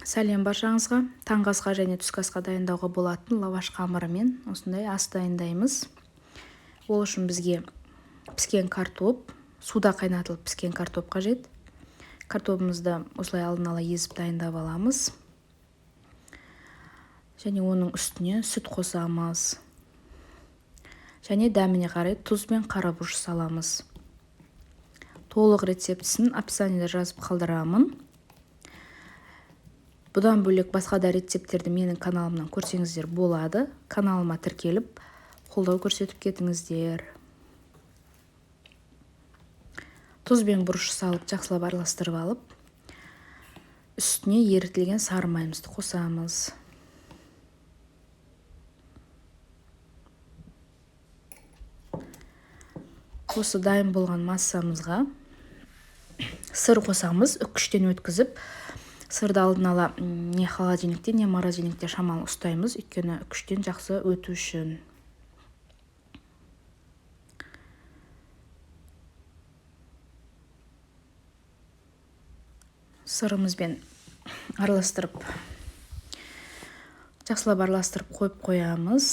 Сәлем баршаңызға. Таңғы асқа және түскі асқа дайындауға болатын лаваш қамырымен осындай ас дайындаймыз. Ол үшін бізге піскен картоп, суда қайнатылып піскен картоп қажет. Картопымызды осылай алдын ала езіп дайындап аламыз. Және оның үстіне сүт қосамыз. Және дәміне қарай тұз бен қарабауыш саламыз. Толық рецептісін описаниеде жазып қалдырамын. Бұдан бөлек басқа да рецепттерді менің каналымнан көрсеңіздер болады. Каналыма тіркеліп, қолдау көрсетіп кетіңіздер. Тұз бен бұрыш салып, жақсылап араластырып алып, үстіне ерітілген сары майымызды қосамыз. Осы дайын болған массамызға сыр қосамыз, үккіштен өткізіп, сырды алдын ала не холодильникте, не морозильникте шамалы ұстаймыз, өйткені үккіштен жақсы өту үшін. Сырымызбен араластырып, жақсылап араластырып қойып қоямыз.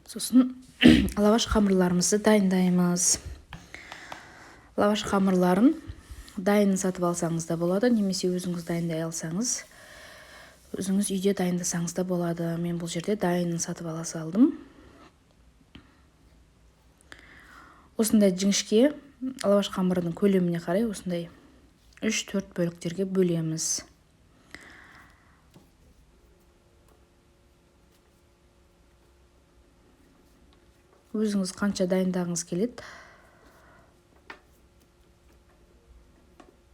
Сосын лаваш қамырларымызды дайындаймыз. Лаваш қамырларын дайын сатып алсаңыз да болады, немесе өзіңіз дайындай алсаңыз, өзіңіз үйде дайындасаңыз да болады. Мен бұл жерде дайынын сатып ала салдым. Осындай жіңішке лаваш қамырының көлеміне қарай осындай 3-4 бөліктерге бөлеміз. Өзіңіз қанша дайындағыңыз келеді,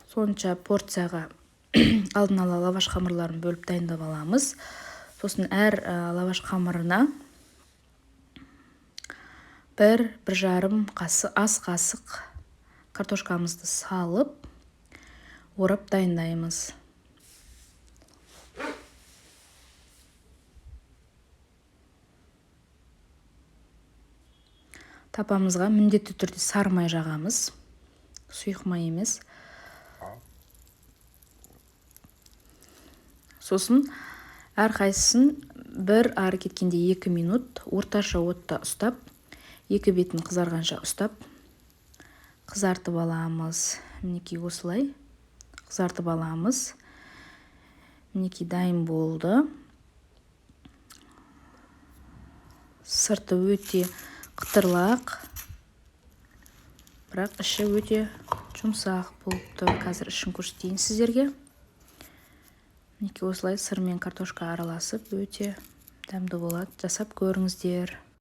сонша порцияға алдын ала лаваш қамырларын бөліп дайындап аламыз. Сосын әр лаваш қамырына 1-1,5 ас қасық картошкамызды салып, орап дайындаймыз. Тапамызға міндетті түрде сары май жағамыз, сұйық май емес. Сосын әрқайсысын бір ары кеткенде 2 минут орташа отта ұстап, екі бетін қызарғанша ұстап, қызартып аламыз. Мінекей осылай қызартып аламыз. Мінекей дайын болды. Сырты өте қытырлақ, бірақ іші өте жұмсақ болып тұр. Қазір ішін көрсетейін сіздерге. Мінекей осылай сыр мен картошка араласып өте дәмді болады. Жасап көріңіздер.